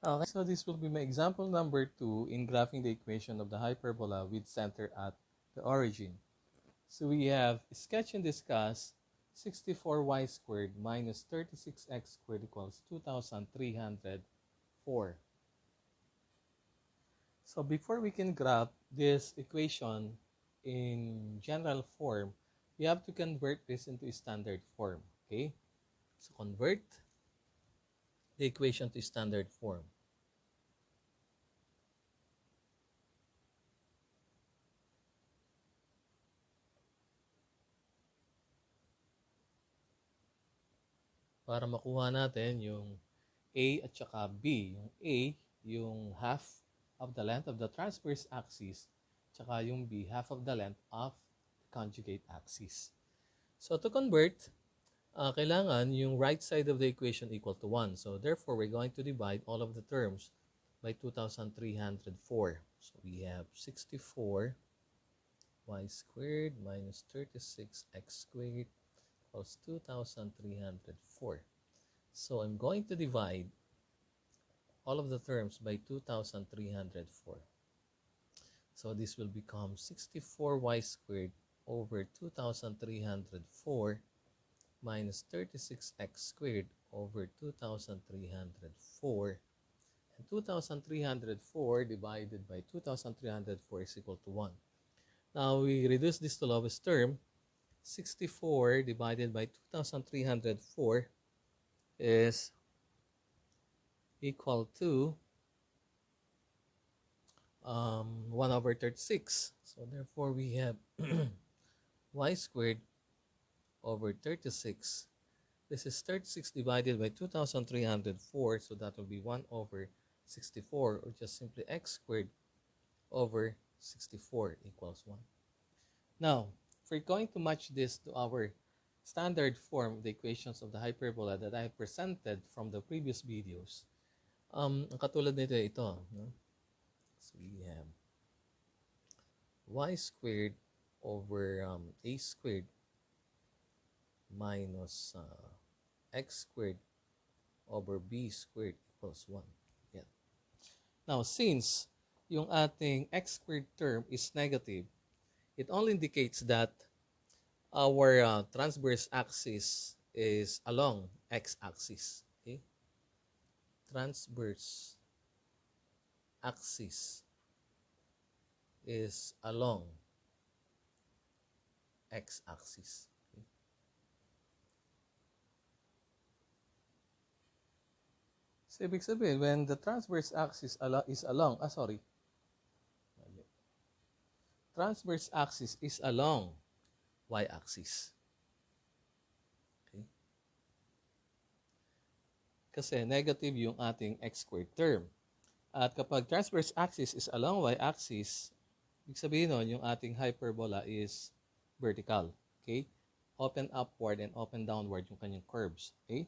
Okay, so this will be my example number 2 in graphing the equation of the hyperbola with center at the origin. So we have sketch and discuss 64y squared minus 36x squared equals 2304. So before we can graph this equation in general form, we have to convert this into standard form. Okay, so convert the equation to standard form. Para makuha natin yung A at saka B. Yung A, yung half of the length of the transverse axis, saka yung B, half of the length of the conjugate axis. So to convert, kailangan yung right side of the equation equal to 1. So therefore, we're going to divide all of the terms by 2,304. So we have 64 y squared minus 36x squared equals 2,304. So I'm going to divide all of the terms by 2,304. So this will become 64y squared over 2,304 minus 36x squared over 2,304. And 2,304 divided by 2,304 is equal to 1. Now we reduce this to lowest term. 64 divided by 2,304 is equal to 1 over 36. So therefore we have y squared over 36. This is 36 divided by 2,304, so that will be 1 over 64, or just simply x squared over 64 equals 1. Now, if we're going to match this to our standard form of the equations of the hyperbola that I presented from the previous videos, ang katulad nito ito. No? So we have y squared over a squared minus x squared over b squared equals 1. Yan. Now, since yung ating x squared term is negative, it only indicates that our transverse axis is along x-axis. Okay? Transverse axis is along x-axis. Okay? So, ibig sabihin, when the transverse axis is along, transverse axis is along y-axis. Okay? Kasi negative yung ating x squared term. At kapag transverse axis is along y-axis, ibig sabihin nun, yung ating hyperbola is vertical. Okay? Open upward and open downward yung kanyang curves. Okay?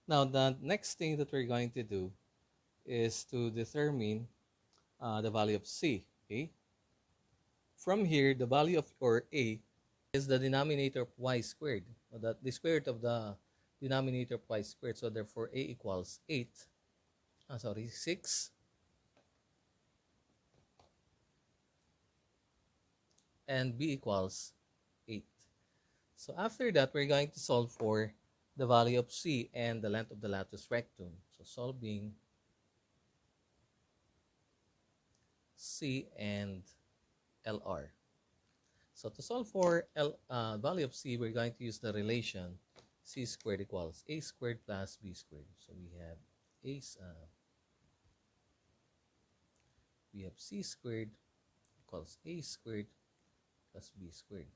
Now, the next thing that we're going to do is to determine the value of C. Okay? From here, the value of or A is the denominator of y squared. So that the square root of the denominator of y squared. So therefore, A equals 6. And B equals 8. So after that, we're going to solve for the value of C and the length of the latus rectum. So solving C and LR. So to solve for value of C, we're going to use the relation C squared equals A squared plus B squared. So we have C squared equals A squared plus B squared.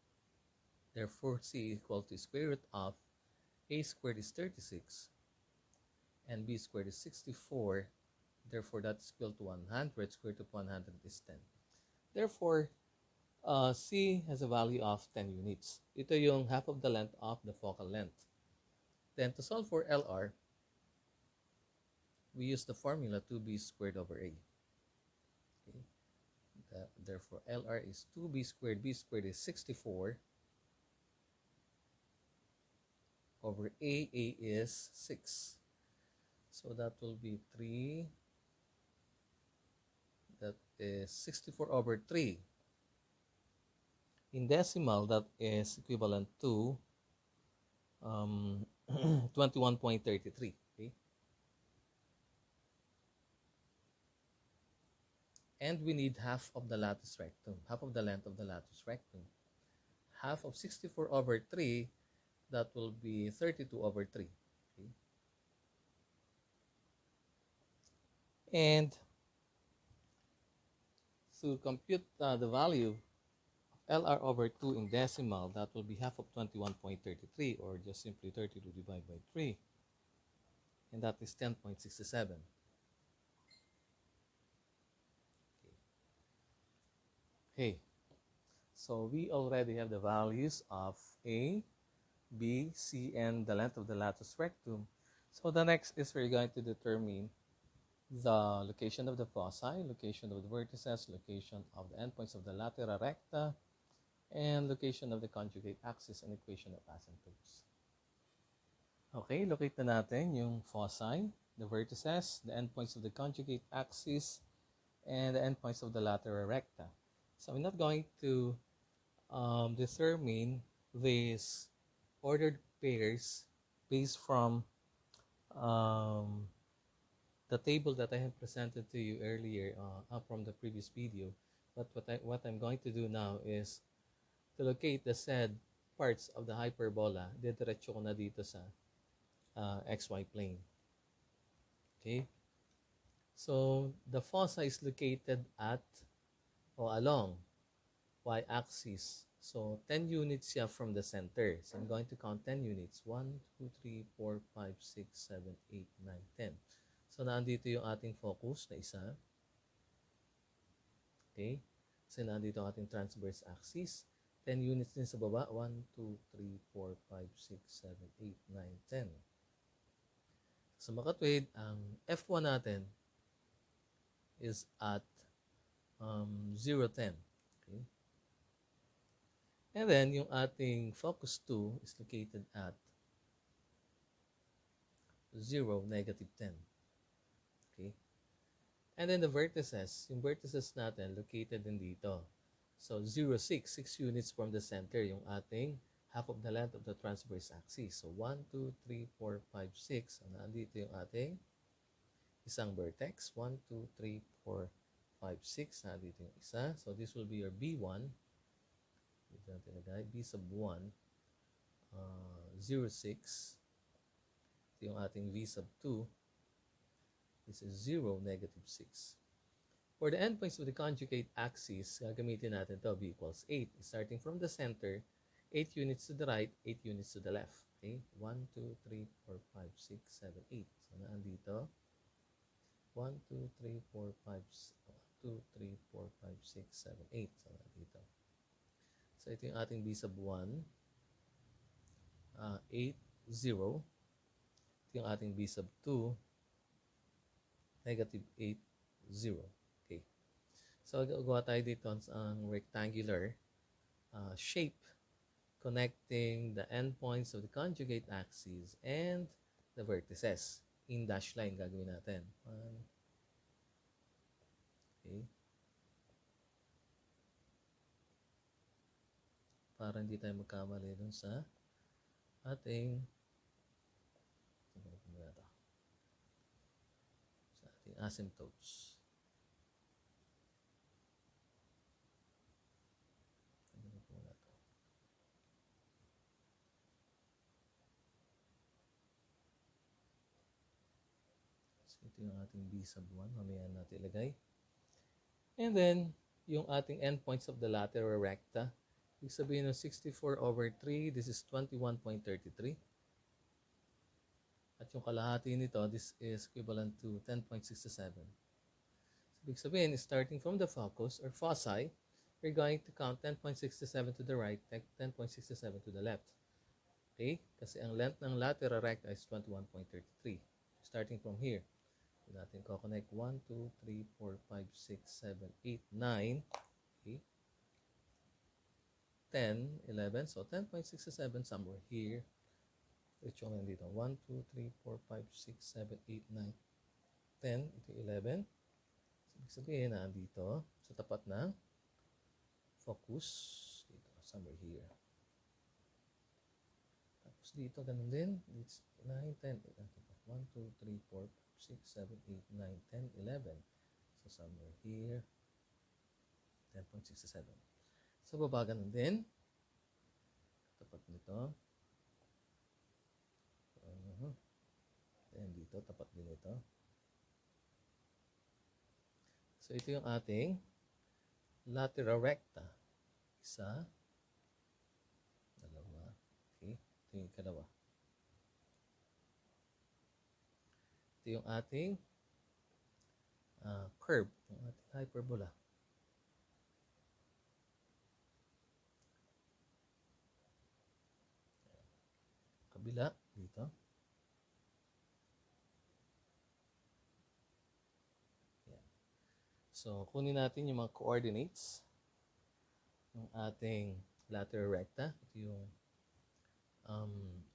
Therefore, C equal to square root of A squared is 36 and B squared is 64. Therefore, that's equal to 100. Square root of 100 is 10. Therefore, C has a value of 10 units. Ito yung half of the length of the focal length. Then, to solve for LR, we use the formula 2b squared over A. Okay. Therefore, LR is 2b squared. B squared is 64 over A. A is 6. So that will be 3 is 64/3. In decimal, that is equivalent to 21.33. Okay? And we need half of the latus rectum, half of the length of the latus rectum. Half of 64/3, that will be 32/3. Okay? And to compute the value of LR/2 in decimal, that will be half of 21.33, or just simply 32 divided by 3. And that is 10.67. Okay. So we already have the values of A, B, C, and the length of the latus rectum. So the next is we're going to determine the location of the foci, location of the vertices, location of the endpoints of the latera recta, and location of the conjugate axis and equation of asymptotes. Okay, locate na natin yung foci, the vertices, the endpoints of the conjugate axis, and the endpoints of the latera recta. So we're not going to determine these ordered pairs based from the table that I have presented to you earlier from the previous video. But what I'm going to do now is to locate the said parts of the hyperbola. Didiretso ko na dito sa XY plane. Okay? So, the foci is located at or along y-axis. So, 10 units siya from the center. So, I'm going to count 10 units. 1, 2, 3, 4, 5, 6, 7, 8, 9, 10. So, nandito yung ating focus na isa. Okay? So, nandito ang ating transverse axis. 10 units din sa baba. 1, 2, 3, 4, 5, 6, 7, 8, 9, 10. Sa makatwid, ang F1 natin is at 0, 10. Okay? And then, yung ating focus 2 is located at 0, negative 10. Okay? And then the vertices, yung vertices natin located din dito. So, 0, 6, 6 units from the center, yung ating half of the length of the transverse axis. So, 1, 2, 3, 4, 5, 6. So, nandito yung ating isang vertex. 1, 2, 3, 4, 5, 6. Nandito yung isa. So, this will be your B1. Dito natin lagay. B sub 1. 0, 6. Ito yung ating V sub 2. This is 0, negative 6. For the endpoints of the conjugate axis, gagamitin natin to B equals 8. Starting from the center, 8 units to the right, 8 units to the left. Okay? 1, 2, 3, 4, 5, 6, 7, 8. So, naandito. 1, 2, 3, 4, 5, 2, 3, 4, 5, 6, 7, 8. So, naandito. So, ito yung ating B sub 1. 8, 0. Ito yung ating B sub 2. Negative 8, 0. Okay. So, gagawa tayo dito ang rectangular shape connecting the endpoints of the conjugate axis and the vertices. In dash line gagawin natin. Okay. Para hindi tayo magkamali dun sa ating asymptotes. So, ito yung ating B sub 1. Mamaya natin ilagay. And then, yung ating endpoints of the latera recta. Ibig sabihin ng 64/3, this is 21.33. At yung kalahati nito, this is equivalent to 10.67. So, ibig sabihin, starting from the focus or foci, we're going to count 10.67 to the right, 10.67 to the left. Okay? Kasi ang length ng latera recta is 21.33. Starting from here, natin ko-connect 1, 2, 3, 4, 5, 6, 7, 8, 9. Okay? 10, 11. So, 10.67 somewhere here. Ito yung nandito. 1, 2, 3, 4, 5, 6, 7, 8, 9, 10. Ito 11. So, Ibig sabihin na dito sa tapat ng focus, dito, somewhere here. Tapos dito, ganun din. It's 9, 10, 1, 2, 3, 4, 5, 6, 7, 8, 9, 10, 11. So, somewhere here, 10.67. Sa baba, ganun din. Tapat nito. Then dito, tapat din ito. So, ito yung ating lateral recta. Isa, dalawa, okay. Ito yung ikalawa. Ito yung ating curve, yung ating hyperbola. Kabila, dito. Yan. So, kunin natin yung mga coordinates ng ating lateral recta. Ito yung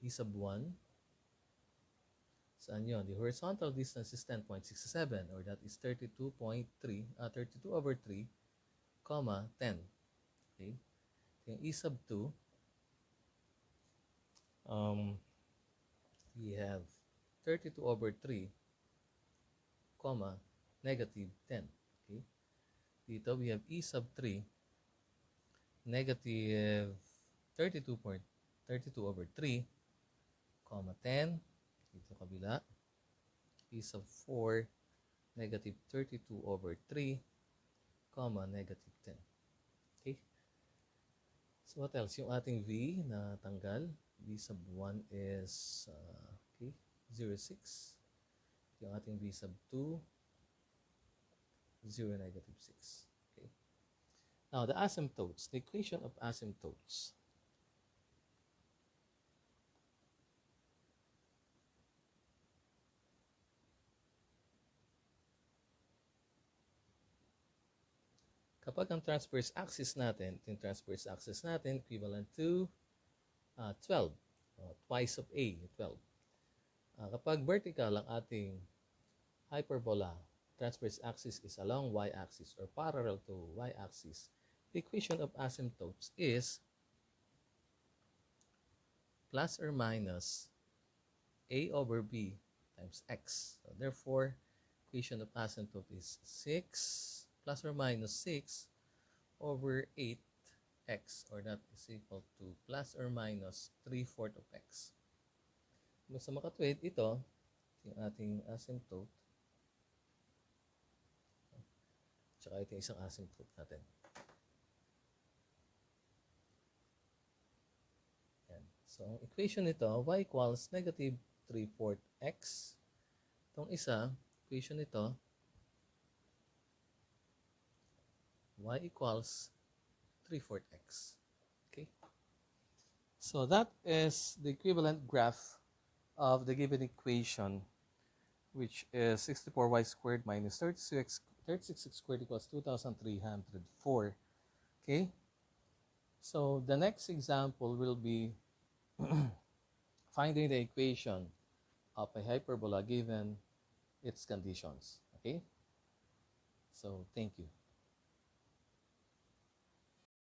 E sub 1. Saan yun? The horizontal distance is 10.67 or that is 32.3, 32 over 3, comma, 10. Okay? Yung E sub 2, we have 32 over 3, comma, negative 10. Okay? Dito, we have E sub 3, negative 32 over 3, comma, 10. Dito kabila, E sub 4, negative 32 over 3, comma, negative 10. Okay? So, what else? Yung ating V na tanggal, V sub 1 is, 0.6. Yung ating V sub 2, 0, negative 6. Okay? Now, the asymptotes, the equation of asymptotes. Kapag ang transverse axis natin, yung transverse axis natin, equivalent to 12, twice of A, 12. Kapag vertical ang ating hyperbola, transverse axis is along y-axis or parallel to y-axis, the equation of asymptotes is plus or minus A over B times x. So therefore, equation of asymptote is 6 plus or minus 6 over 8x, or that is equal to plus or minus 3/4 of x. Sa makatwid, ito yung ating asymptote. Tsaka ito yung isang asymptote natin. Yan. So, ang equation nito, y equals negative 3/4 x. Itong isa, equation nito, y equals 3/4 x. Okay? So that is the equivalent graph of the given equation, which is 64y squared minus 36x squared equals 2,304. Okay? So the next example will be finding the equation of a hyperbola given its conditions. Okay? So thank you.